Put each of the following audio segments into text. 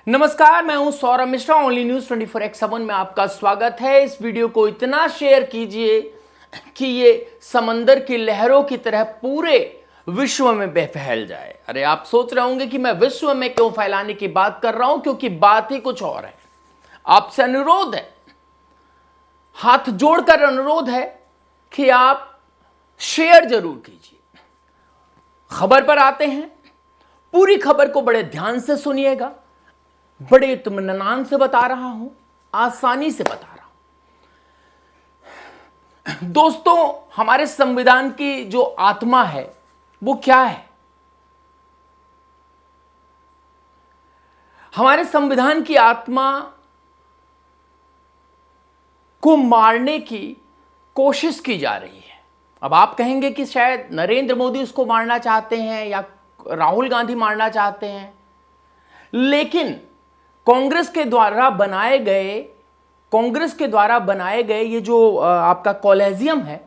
नमस्कार, मैं हूं Saurabh Mishra. Only news 24x7 में आपका स्वागत है। इस वीडियो को इतना शेयर कीजिए कि ये समंदर की लहरों की तरह पूरे विश्व में फैल जाए। अरे आप सोच रहे होंगे कि मैं विश्व में क्यों फैलाने की बात कर रहा हूं, क्योंकि बात ही कुछ और है। आपसे अनुरोध है, हाथ जोड़कर अनुरोध है कि आप शेयर जरूर कीजिए। खबर पर आते हैं। पूरी खबर को बड़े ध्यान से सुनिएगा। बड़े इत्मीनान से बता रहा हूं, आसानी से बता रहा हूं। दोस्तों, हमारे संविधान की जो आत्मा है वो क्या है? हमारे संविधान की आत्मा को मारने की कोशिश की जा रही है। अब आप कहेंगे कि शायद नरेंद्र मोदी उसको मारना चाहते हैं या राहुल गांधी मारना चाहते हैं, लेकिन कांग्रेस के द्वारा बनाए गए ये जो आपका कॉलेजियम है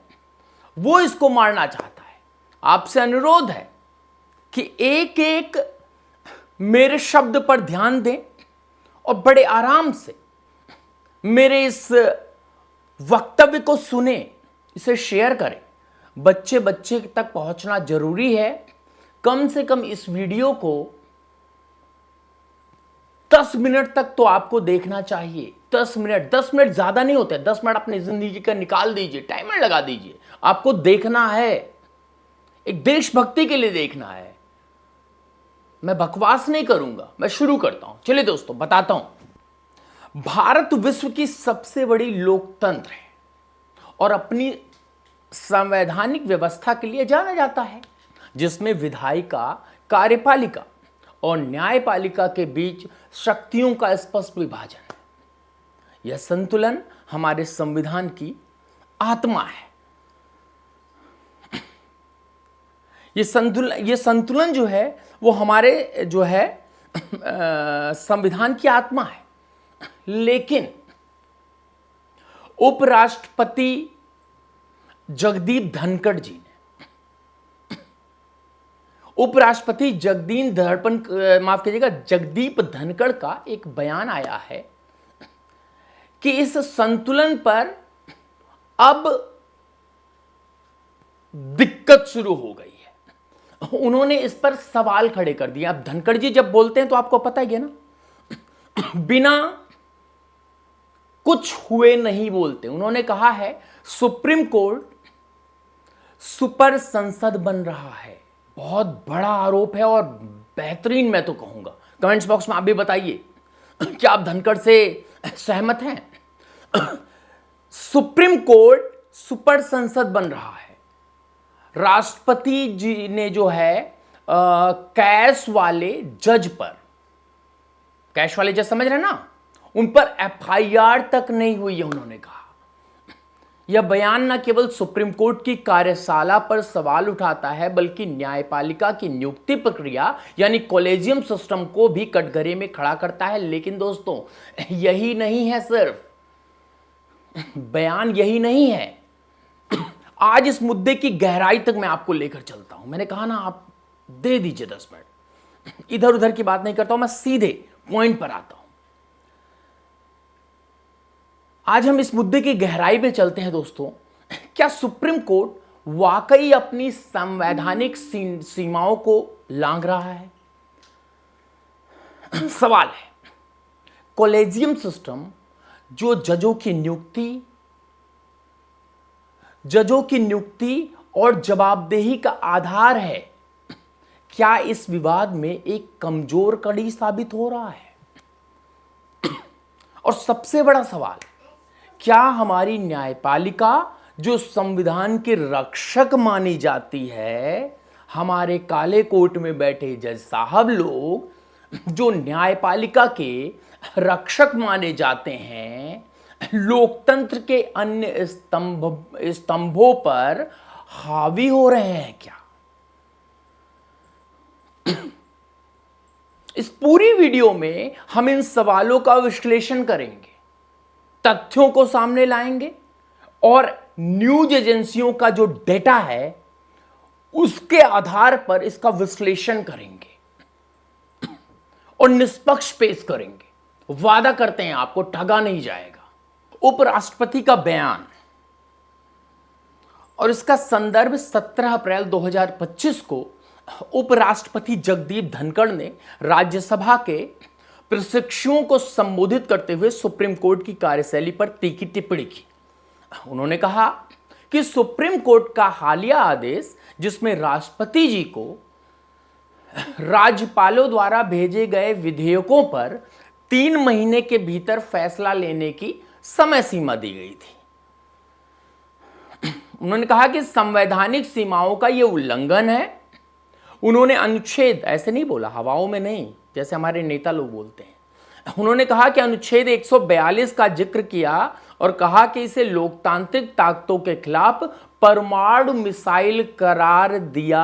वो इसको मारना चाहता है। आपसे अनुरोध है कि एक एक मेरे शब्द पर ध्यान दें और बड़े आराम से मेरे इस वक्तव्य को सुने, इसे शेयर करें। बच्चे बच्चे तक पहुंचना जरूरी है। कम से कम इस वीडियो को 10 मिनट तक तो आपको देखना चाहिए। 10 मिनट ज्यादा नहीं होते। 10 मिनट अपनी जिंदगी का निकाल दीजिए, टाइमर लगा दीजिए। आपको देखना है, एक देशभक्ति के लिए देखना है। मैं बकवास नहीं करूंगा, मैं शुरू करता हूं। चलिए दोस्तों, बताता हूं। भारत विश्व की सबसे बड़ी लोकतंत्र है और अपनी संवैधानिक व्यवस्था के लिए जाना जाता है, जिसमें विधायिका, कार्यपालिका और न्यायपालिका के बीच शक्तियों का स्पष्ट विभाजन है। यह संतुलन हमारे संविधान की आत्मा है। यह संतुलन जो है वो हमारे जो है संविधान की आत्मा है। लेकिन उपराष्ट्रपति जगदीप धनखड़ जी ने जगदीप धनखड़ का एक बयान आया है कि इस संतुलन पर अब दिक्कत शुरू हो गई है। उन्होंने इस पर सवाल खड़े कर दिए। अब धनखड़ जी जब बोलते हैं तो आपको पता ही है ना, बिना कुछ हुए नहीं बोलते। उन्होंने कहा है सुप्रीम कोर्ट सुपर संसद बन रहा है। बहुत बड़ा आरोप है और बेहतरीन, मैं तो कहूंगा। कमेंट्स बॉक्स में आप भी बताइए, क्या आप धनखड़ से सहमत हैं? सुप्रीम कोर्ट सुपर संसद बन रहा है। राष्ट्रपति जी ने जो है कैश वाले जज समझ रहे ना, उन पर एफआईआर तक नहीं हुई है। उन्होंने कहा यह बयान न केवल सुप्रीम कोर्ट की कार्यशाला पर सवाल उठाता है, बल्कि न्यायपालिका की नियुक्ति प्रक्रिया यानी कॉलेजियम सिस्टम को भी कटघरे में खड़ा करता है। लेकिन दोस्तों, यही नहीं है, सिर्फ बयान यही नहीं है। आज इस मुद्दे की गहराई तक मैं आपको लेकर चलता हूं। मैंने कहा ना, आप दे दीजिए 10 मिनट। इधर उधर की बात नहीं करता हूं, मैं सीधे पॉइंट पर आता हूं। आज हम इस मुद्दे की गहराई में चलते हैं दोस्तों। क्या सुप्रीम कोर्ट वाकई अपनी संवैधानिक सीमाओं को लांघ रहा है? सवाल है। कॉलेजियम सिस्टम जो जजों की नियुक्ति और जवाबदेही का आधार है, क्या इस विवाद में एक कमजोर कड़ी साबित हो रहा है? और सबसे बड़ा सवाल, क्या हमारी न्यायपालिका जो संविधान के रक्षक मानी जाती है, हमारे काले कोट में बैठे जज साहब लोग जो न्यायपालिका के रक्षक माने जाते हैं, लोकतंत्र के अन्य स्तंभों पर हावी हो रहे हैं क्या? इस पूरी वीडियो में हम इन सवालों का विश्लेषण करेंगे, तथ्यों को सामने लाएंगे और न्यूज एजेंसियों का जो डेटा है उसके आधार पर इसका विश्लेषण करेंगे। और निष्पक्ष पेश करेंगे। वादा करते हैं आपको ठगा नहीं जाएगा। उपराष्ट्रपति का बयान और इसका संदर्भ 17 अप्रैल 2025 को उपराष्ट्रपति जगदीप धनखड़ ने राज्यसभा के प्रशिक्षुओं को संबोधित करते हुए सुप्रीम कोर्ट की कार्यशैली पर तीखी टिप्पणी की। उन्होंने कहा कि सुप्रीम कोर्ट का हालिया आदेश, जिसमें राष्ट्रपति जी को राज्यपालों द्वारा भेजे गए विधेयकों पर 3 महीने के भीतर फैसला लेने की समय सीमा दी गई थी, उन्होंने कहा कि संवैधानिक सीमाओं का यह उल्लंघन है। उन्होंने अनुच्छेद, ऐसे नहीं बोला हवाओं में नहीं जैसे हमारे नेता लोग बोलते हैं, उन्होंने कहा कि अनुच्छेद 142 का जिक्र किया और कहा कि इसे लोकतांत्रिक ताकतों के खिलाफ परमाणु मिसाइल करार दिया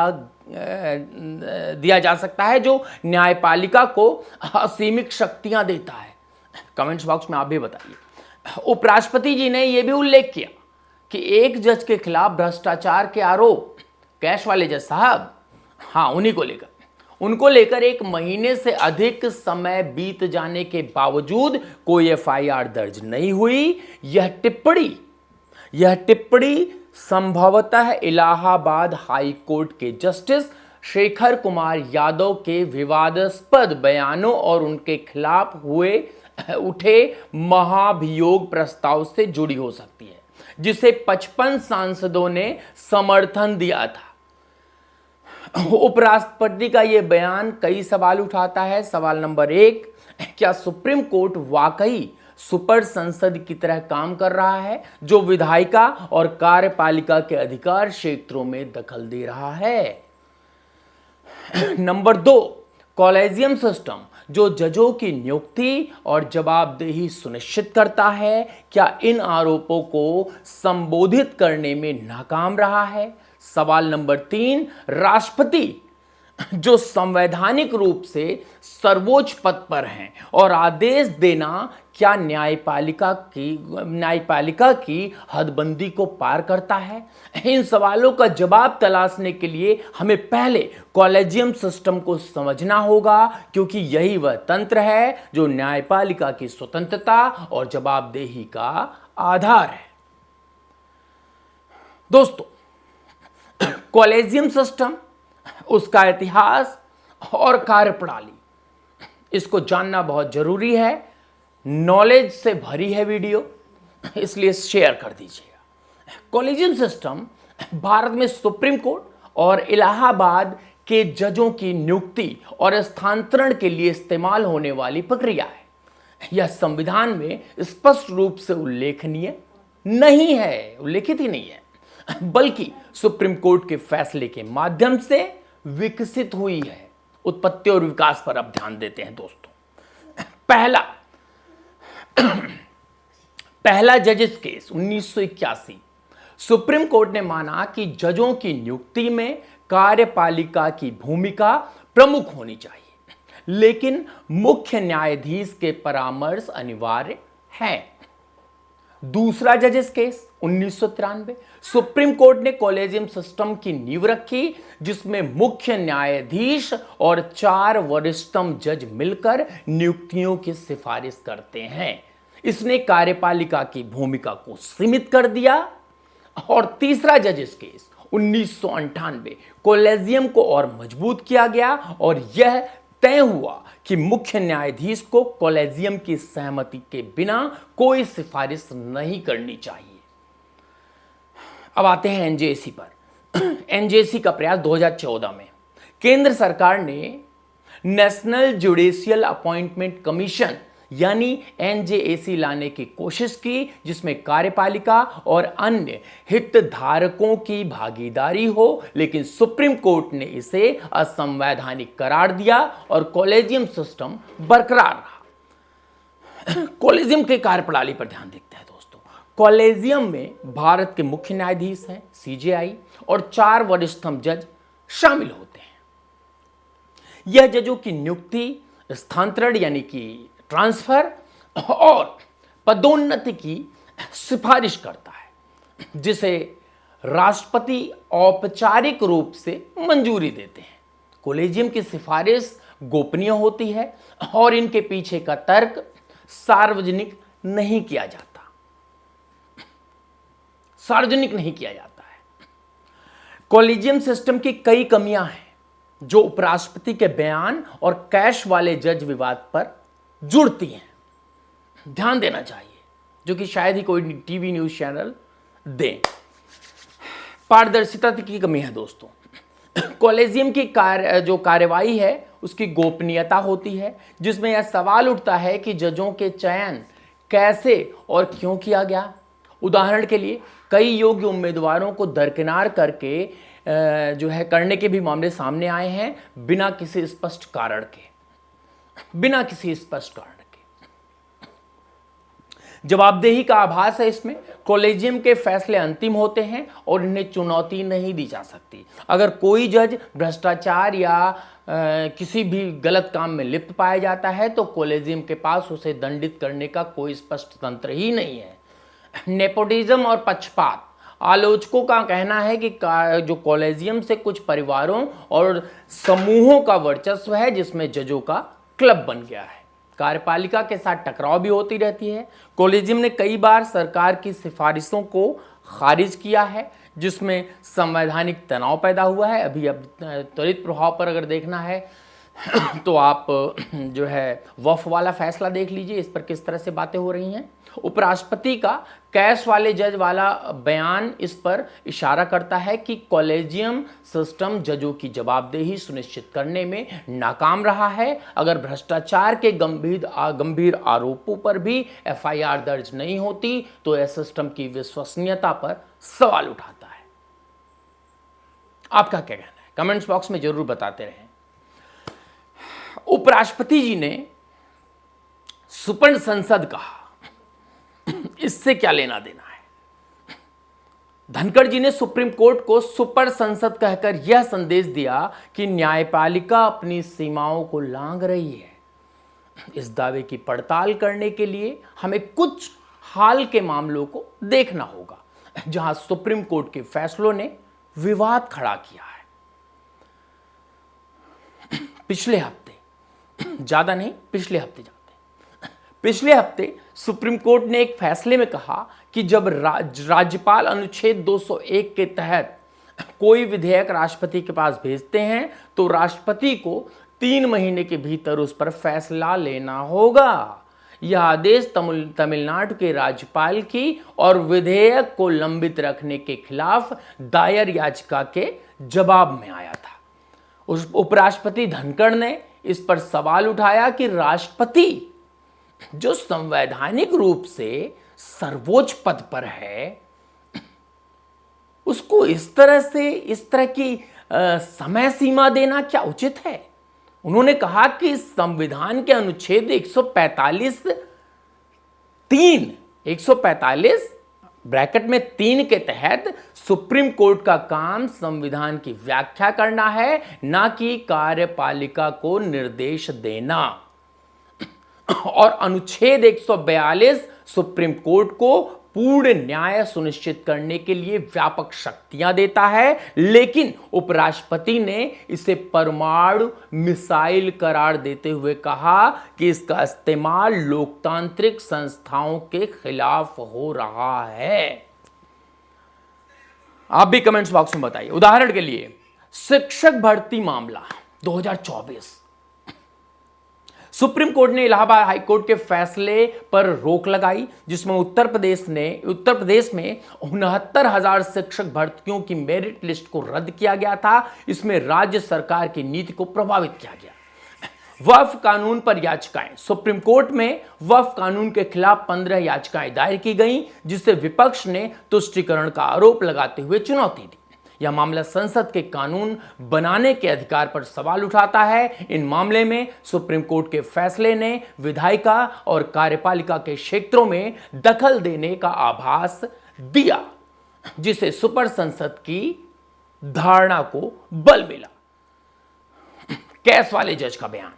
जा सकता है, जो न्यायपालिका को असीमित शक्तियां देता है। कमेंट्स बॉक्स में आप भी बताइए। उपराष्ट्रपति जी ने यह भी उल्लेख किया कि एक जज के खिलाफ भ्रष्टाचार के आरोप, कैश वाले जज साहब, हाँ उनको लेकर 1 महीने से अधिक समय बीत जाने के बावजूद कोई एफआईआर दर्ज नहीं हुई। यह टिप्पणी संभवतः इलाहाबाद हाई कोर्ट के जस्टिस शेखर कुमार यादव के विवादास्पद बयानों और उनके खिलाफ उठे महाभियोग प्रस्ताव से जुड़ी हो सकती है, जिसे 55 सांसदों ने समर्थन दिया था। उपराष्ट्रपति का यह बयान कई सवाल उठाता है। सवाल नंबर 1, क्या सुप्रीम कोर्ट वाकई सुपर संसद की तरह काम कर रहा है, जो विधायिका और कार्यपालिका के अधिकार क्षेत्रों में दखल दे रहा है? नंबर 2, कॉलेजियम सिस्टम जो जजों की नियुक्ति और जवाबदेही सुनिश्चित करता है, क्या इन आरोपों को संबोधित करने में नाकाम रहा है? सवाल नंबर 3, राष्ट्रपति जो संवैधानिक रूप से सर्वोच्च पद पर हैं और आदेश देना क्या न्यायपालिका की हदबंदी को पार करता है? इन सवालों का जवाब तलाशने के लिए हमें पहले कॉलेजियम सिस्टम को समझना होगा, क्योंकि यही वह तंत्र है जो न्यायपालिका की स्वतंत्रता और जवाबदेही का आधार है। दोस्तों, कॉलेजियम सिस्टम, उसका इतिहास और कार्यप्रणाली, इसको जानना बहुत जरूरी है। नॉलेज से भरी है वीडियो, इसलिए शेयर कर दीजिएगा। कॉलेजियम सिस्टम भारत में सुप्रीम कोर्ट और इलाहाबाद के जजों की नियुक्ति और स्थानांतरण के लिए इस्तेमाल होने वाली प्रक्रिया है। यह संविधान में स्पष्ट रूप से उल्लिखित ही नहीं है, बल्कि सुप्रीम कोर्ट के फैसले के माध्यम से विकसित हुई है। उत्पत्ति और विकास पर अब ध्यान देते हैं दोस्तों। पहला जजेस केस 1981। सुप्रीम कोर्ट ने माना कि जजों की नियुक्ति में कार्यपालिका की भूमिका प्रमुख होनी चाहिए, लेकिन मुख्य न्यायाधीश के परामर्श अनिवार्य है। दूसरा जजेस केस 1993। सुप्रीम कोर्ट ने कॉलेजियम सिस्टम की नींव रखी, जिसमें मुख्य न्यायाधीश और 4 वरिष्ठतम जज मिलकर नियुक्तियों की सिफारिश करते हैं। इसने कार्यपालिका की भूमिका को सीमित कर दिया। और तीसरा जजेस केस 1998। कॉलेजियम को और मजबूत किया गया और यह तय हुआ कि मुख्य न्यायाधीश को कॉलेजियम की सहमति के बिना कोई सिफारिश नहीं करनी चाहिए। अब आते हैं एनजेसी पर। एनजेसी का प्रयास 2014 में केंद्र सरकार ने नेशनल जुडिशियल अपॉइंटमेंट कमीशन यानी एनजेएसी लाने की कोशिश की, जिसमें कार्यपालिका और अन्य हितधारकों की भागीदारी हो, लेकिन सुप्रीम कोर्ट ने इसे असंवैधानिक करार दिया और कॉलेजियम सिस्टम बरकरार रहा। कॉलेजियम के कार्यप्रणाली पर ध्यान देखते हैं दोस्तों। कॉलेजियम में भारत के मुख्य न्यायाधीश हैं सीजेआई और 4 वरिष्ठतम जज शामिल होते हैं। यह जजों की नियुक्ति, स्थानांतरण यानी कि ट्रांसफर और पदोन्नति की सिफारिश करता है, जिसे राष्ट्रपति औपचारिक रूप से मंजूरी देते हैं। कॉलेजियम की सिफारिश गोपनीय होती है और इनके पीछे का तर्क सार्वजनिक नहीं किया जाता, सार्वजनिक नहीं किया जाता है। कॉलेजियम सिस्टम की कई कमियां हैं जो उपराष्ट्रपति के बयान और कैश वाले जज विवाद पर जुड़ती हैं, ध्यान देना चाहिए, जो कि शायद ही कोई टीवी न्यूज चैनल दे। पारदर्शिता की कमी है दोस्तों। कॉलेजियम की जो कार्यवाही है उसकी गोपनीयता होती है, जिसमें यह सवाल उठता है कि जजों के चयन कैसे और क्यों किया गया। उदाहरण के लिए कई योग्य उम्मीदवारों को दरकिनार करके जो है करने के भी मामले सामने आए हैं बिना किसी स्पष्ट कारण के, बिना किसी स्पष्ट कारण के। जवाबदेही का आभास है इसमें। कॉलेजियम के फैसले अंतिम होते हैं और इन्हें चुनौती नहीं दी जा सकती। अगर कोई जज भ्रष्टाचार या किसी भी गलत काम में लिप्त पाया जाता है तो कॉलेजियम के पास उसे दंडित करने का कोई स्पष्ट तंत्र ही नहीं है। नेपोटिज्म और पक्षपात। आलोचकों का कहना है कि जो कॉलेजियम से कुछ परिवारों और समूहों का वर्चस्व है, जिसमें जजों का क्लब बन गया है। कार्यपालिका के साथ टकराव भी होती रहती है। कॉलेजियम ने कई बार सरकार की सिफारिशों को खारिज किया है, जिसमें संवैधानिक तनाव पैदा हुआ है। अभी अब त्वरित प्रभाव पर अगर देखना है तो आप जो है वफ वाला फैसला देख लीजिए, इस पर किस तरह से बातें हो रही हैं। उपराष्ट्रपति का कैश वाले जज वाला बयान इस पर इशारा करता है कि कॉलेजियम सिस्टम जजों की जवाबदेही सुनिश्चित करने में नाकाम रहा है। अगर भ्रष्टाचार के गंभीर आरोपों पर भी एफआईआर दर्ज नहीं होती तो यह सिस्टम की विश्वसनीयता पर सवाल उठाता है। आपका क्या कहना है? कमेंट्स बॉक्स में जरूर बताते रहें। उपराष्ट्रपति जी ने सुपर्ण संसद कहा, इससे क्या लेना देना है? धनखड़ जी ने सुप्रीम कोर्ट को सुपर संसद कहकर यह संदेश दिया कि न्यायपालिका अपनी सीमाओं को लांघ रही है। इस दावे की पड़ताल करने के लिए हमें कुछ हाल के मामलों को देखना होगा जहां सुप्रीम कोर्ट के फैसलों ने विवाद खड़ा किया है। पिछले हफ्ते, ज्यादा नहीं, पिछले हफ्ते पिछले हफ्ते सुप्रीम कोर्ट ने एक फैसले में कहा कि जब राज्यपाल अनुच्छेद 201 के तहत कोई विधेयक राष्ट्रपति के पास भेजते हैं तो राष्ट्रपति को 3 महीने के भीतर उस पर फैसला लेना होगा। यह आदेश तमिलनाडु के राज्यपाल की और विधेयक को लंबित रखने के खिलाफ दायर याचिका के जवाब में आया था। उस उपराष्ट्रपति धनखड़ ने इस पर सवाल उठाया कि राष्ट्रपति जो संवैधानिक रूप से सर्वोच्च पद पर है, उसको इस तरह की समय सीमा देना क्या उचित है? उन्होंने कहा कि संविधान के अनुच्छेद 145 ब्रैकेट में 3 के तहत सुप्रीम कोर्ट का काम संविधान की व्याख्या करना है, ना कि कार्यपालिका को निर्देश देना। और अनुच्छेद 142 सुप्रीम कोर्ट को पूर्ण न्याय सुनिश्चित करने के लिए व्यापक शक्तियां देता है, लेकिन उपराष्ट्रपति ने इसे परमाणु मिसाइल करार देते हुए कहा कि इसका इस्तेमाल लोकतांत्रिक संस्थाओं के खिलाफ हो रहा है। आप भी कमेंट्स बॉक्स में बताइए। उदाहरण के लिए शिक्षक भर्ती मामला 2024, सुप्रीम कोर्ट ने इलाहाबाद हाई कोर्ट के फैसले पर रोक लगाई, जिसमें उत्तर प्रदेश में 69,000 शिक्षक भर्तियों की मेरिट लिस्ट को रद्द किया गया था। इसमें राज्य सरकार की नीति को प्रभावित किया गया। वक्फ कानून पर याचिकाएं। सुप्रीम कोर्ट में वक्फ कानून के खिलाफ 15 याचिकाएं दायर की गईं, जिसे विपक्ष ने तुष्टीकरण का आरोप लगाते हुए चुनौती दी। यह मामला संसद के कानून बनाने के अधिकार पर सवाल उठाता है। इन मामले में सुप्रीम कोर्ट के फैसले ने विधायिका और कार्यपालिका के क्षेत्रों में दखल देने का आभास दिया, जिसे सुपर संसद की धारणा को बल मिला। कैश वाले जज का बयान।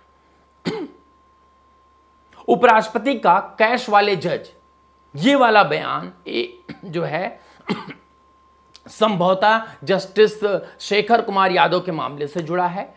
उपराष्ट्रपति का कैश वाले जज, ये वाला बयान जो है संभवतः जस्टिस शेखर कुमार यादव के मामले से जुड़ा है,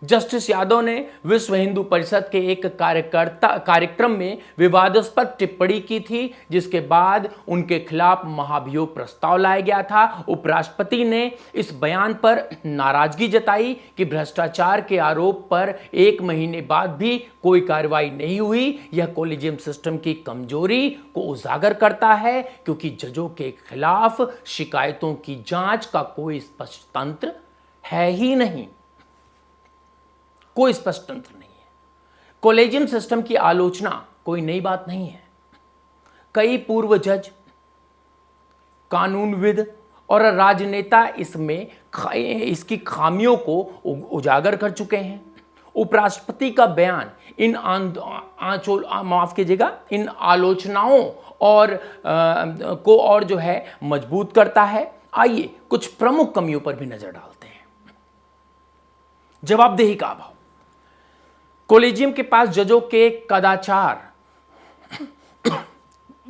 जस्टिस यादव ने विश्व हिंदू परिषद के एक कार्यक्रम में विवादास्पद टिप्पणी की थी, जिसके बाद उनके खिलाफ महाभियोग प्रस्ताव लाया गया था। उपराष्ट्रपति ने इस बयान पर नाराजगी जताई कि भ्रष्टाचार के आरोप पर 1 महीने बाद भी कोई कार्रवाई नहीं हुई। यह कॉलेजियम सिस्टम की कमजोरी को उजागर करता है, क्योंकि जजों के खिलाफ शिकायतों की जांच का कोई स्पष्ट तंत्र है ही नहीं। कोई स्पष्ट तंत्र नहीं है। कॉलेजियम सिस्टम की आलोचना कोई नई बात नहीं है। कई पूर्व जज, कानूनविद और राजनेता इसकी खामियों को उजागर कर चुके हैं। उपराष्ट्रपति का बयान इन इन आलोचनाओं को और जो है मजबूत करता है। आइए कुछ प्रमुख कमियों पर भी नजर डालते हैं। जवाबदेही का अभाव। कॉलेजियम के पास जजों के कदाचार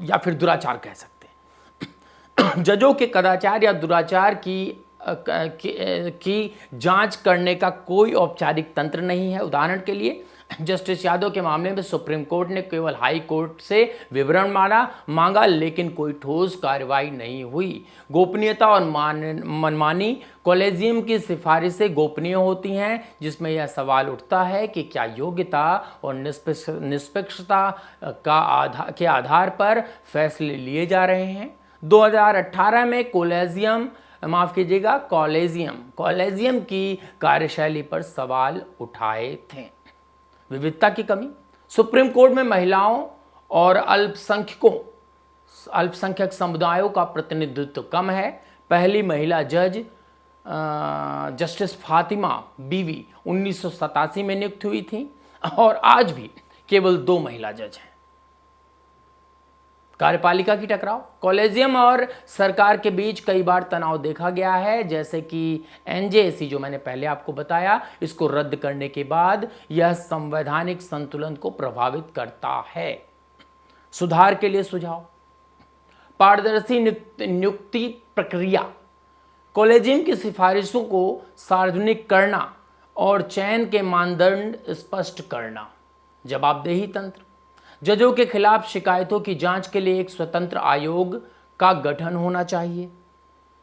या फिर दुराचार कह सकते हैं, जजों के कदाचार या दुराचार की जांच करने का कोई औपचारिक तंत्र नहीं है। उदाहरण के लिए जस्टिस यादव के मामले में सुप्रीम कोर्ट ने केवल हाई कोर्ट से विवरण मांगा, लेकिन कोई ठोस कार्रवाई नहीं हुई। गोपनीयता और मनमानी। कॉलेजियम की सिफारिशें गोपनीय होती हैं, जिसमें यह सवाल उठता है कि क्या योग्यता और निष्पक्षता के आधार पर फैसले लिए जा रहे हैं। 2018 में कॉलेजियम की कार्यशैली पर सवाल उठाए थे। विविधता की कमी। सुप्रीम कोर्ट में महिलाओं और अल्पसंख्यक समुदायों का प्रतिनिधित्व कम है। पहली महिला जज जस्टिस फातिमा बीवी 1987 में नियुक्त हुई थी और आज भी केवल 2 महिला जज हैं। कार्यपालिका की टकराव। कॉलेजियम और सरकार के बीच कई बार तनाव देखा गया है, जैसे कि एनजेएसी जो मैंने पहले आपको बताया, इसको रद्द करने के बाद यह संवैधानिक संतुलन को प्रभावित करता है। सुधार के लिए सुझाव। पारदर्शी नियुक्ति प्रक्रिया। कॉलेजियम की सिफारिशों को सार्वजनिक करना और चयन के मानदंड स्पष्ट करना। जवाबदेही तंत्र। जजों के खिलाफ शिकायतों की जांच के लिए एक स्वतंत्र आयोग का गठन होना चाहिए।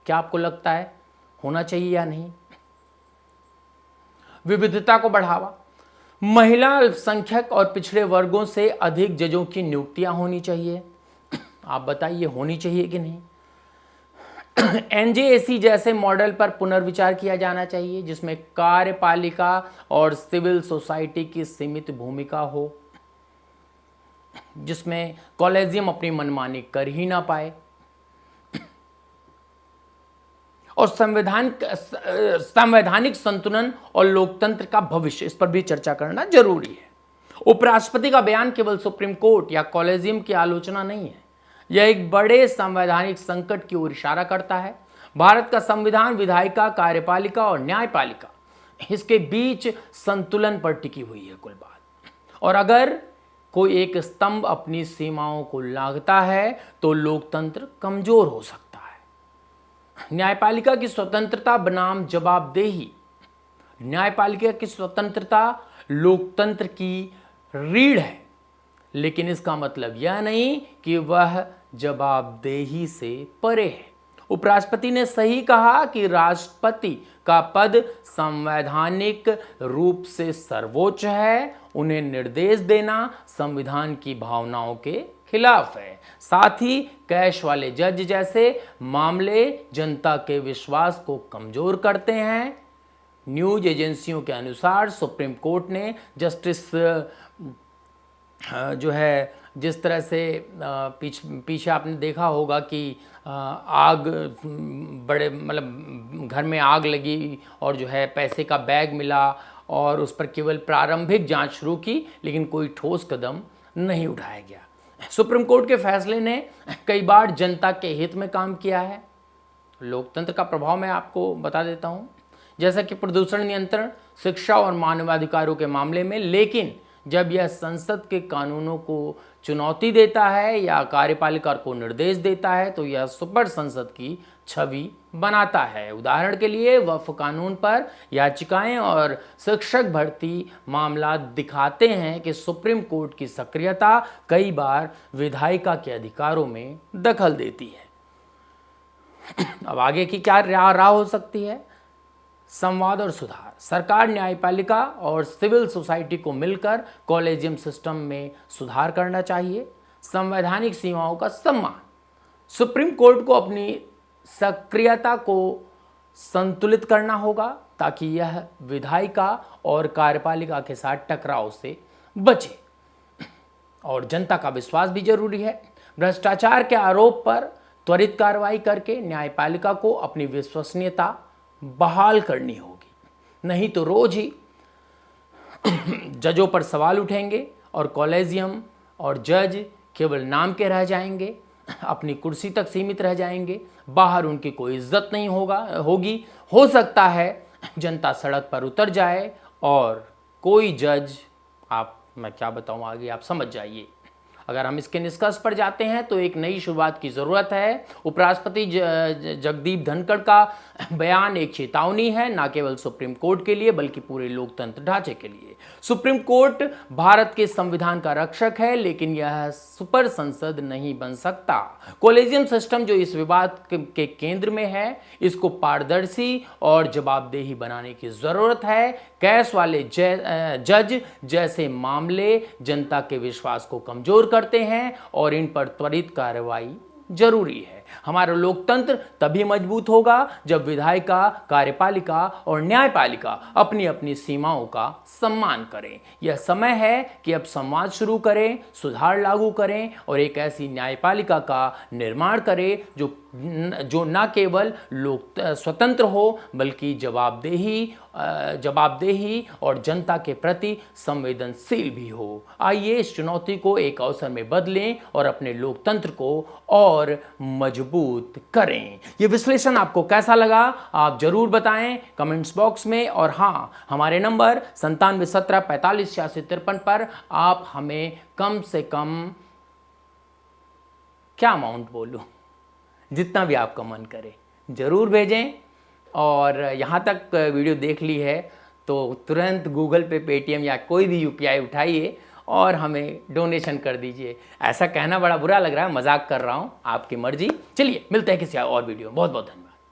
क्या आपको लगता है होना चाहिए या नहीं? विविधता को बढ़ावा। महिला, अल्पसंख्यक और पिछड़े वर्गों से अधिक जजों की नियुक्तियां होनी चाहिए। आप बताइए होनी चाहिए कि नहीं? एनजेएसी जैसे मॉडल पर पुनर्विचार किया जाना चाहिए, जिसमें कार्यपालिका और सिविल सोसाइटी की सीमित भूमिका हो, जिसमें कॉलेजियम अपनी मनमानी कर ही ना पाए। और संवैधानिक संतुलन और लोकतंत्र का भविष्य, इस पर भी चर्चा करना जरूरी है। उपराष्ट्रपति का बयान केवल सुप्रीम कोर्ट या कॉलेजियम की आलोचना नहीं है, यह एक बड़े संवैधानिक संकट की ओर इशारा करता है। भारत का संविधान विधायिका, कार्यपालिका और न्यायपालिका, इसके बीच संतुलन पर टिकी हुई है कुल बात। और अगर कोई एक स्तंभ अपनी सीमाओं को लांघता है तो लोकतंत्र कमजोर हो सकता है। न्यायपालिका की स्वतंत्रता बनाम जवाबदेही। न्यायपालिका की स्वतंत्रता लोकतंत्र की रीढ़ है, लेकिन इसका मतलब यह नहीं कि वह जवाबदेही से परे है। उपराष्ट्रपति ने सही कहा कि राष्ट्रपति का पद संवैधानिक रूप से सर्वोच्च है। उन्हें निर्देश देना संविधान की भावनाओं के खिलाफ है। साथ ही कैश वाले जज जैसे मामले जनता के विश्वास को कमजोर करते हैं। न्यूज एजेंसियों के अनुसार सुप्रीम कोर्ट ने जस्टिस जो है जिस तरह से पीछे आपने देखा होगा कि आग बड़े मतलब घर में आग लगी और जो है पैसे का बैग मिला और उस पर केवल प्रारंभिक जांच शुरू की, लेकिन कोई ठोस कदम नहीं उठाया गया। सुप्रीम कोर्ट के फैसले ने कई बार जनता के हित में काम किया है। लोकतंत्र का प्रभाव मैं आपको बता देता हूं, जैसा कि प्रदूषण नियंत्रण, शिक्षा और मानवाधिकारों के मामले में। लेकिन जब यह संसद के कानूनों को चुनौती देता है या कार्यपालिका को निर्देश देता है तो यह सुपर संसद की छवि बनाता है। उदाहरण के लिए वक्फ कानून पर याचिकाएं और शिक्षक भर्ती मामला दिखाते हैं कि सुप्रीम कोर्ट की सक्रियता कई बार विधायिका के अधिकारों में दखल देती है। अब आगे की क्या राह हो सकती है? संवाद और सुधार। सरकार, न्यायपालिका और सिविल सोसाइटी को मिलकर कॉलेजियम सिस्टम में सुधार करना चाहिए। संवैधानिक सीमाओं का सम्मान। सुप्रीम कोर्ट को अपनी सक्रियता को संतुलित करना होगा ताकि यह विधायिका और कार्यपालिका के साथ टकराव से बचे। और जनता का विश्वास भी जरूरी है। भ्रष्टाचार के आरोप पर त्वरित कार्रवाई करके न्यायपालिका को अपनी विश्वसनीयता बहाल करनी होगी, नहीं तो रोज ही जजों पर सवाल उठेंगे और कॉलेजियम और जज केवल नाम के रह जाएंगे, अपनी कुर्सी तक सीमित रह जाएंगे, बाहर उनकी कोई इज्जत नहीं होगी। हो सकता है जनता सड़क पर उतर जाए और कोई जज, मैं क्या बताऊं आगे, आप समझ जाइए। अगर हम इसके निष्कर्ष पर जाते हैं तो एक नई शुरुआत की जरूरत है। उपराष्ट्रपति जगदीप धनखड़ का बयान एक चेतावनी है, न केवल सुप्रीम कोर्ट के लिए बल्कि पूरे लोकतंत्र ढांचे के लिए। सुप्रीम कोर्ट भारत के संविधान का रक्षक है, लेकिन यह सुपर संसद नहीं बन सकता। कॉलेजियम सिस्टम जो इस विवाद के केंद्र में है, इसको पारदर्शी और जवाबदेही बनाने की जरूरत है। कैश वाले जज जैसे मामले जनता के विश्वास को कमजोर करते हैं और इन पर त्वरित कार्रवाई जरूरी है। हमारा लोकतंत्र तभी मजबूत होगा जब विधायिका, कार्यपालिका और न्यायपालिका अपनी अपनी सीमाओं का सम्मान करें। यह समय है कि अब संवाद शुरू करें, सुधार लागू करें और एक ऐसी न्यायपालिका का निर्माण करें जो न केवल स्वतंत्र हो बल्कि जवाबदेही और जनता के प्रति संवेदनशील भी हो। आइए इस चुनौती को एक अवसर में बदलें और अपने लोकतंत्र को और मजबूत करें। ये विश्लेषण आपको कैसा लगा आप जरूर बताएं कमेंट्स बॉक्स में। और हाँ, हमारे नंबर 9717458653 पर आप हमें कम से कम, क्या अमाउंट बोलूं, जितना भी आपका मन करे जरूर भेजें। और यहाँ तक वीडियो देख ली है तो तुरंत गूगल पे, पेटीएम या कोई भी यूपीआई उठाइए और हमें डोनेशन कर दीजिए। ऐसा कहना बड़ा बुरा लग रहा है, मजाक कर रहा हूँ, आपकी मर्जी। चलिए मिलते हैं किसी और वीडियो में। बहुत बहुत धन्यवाद।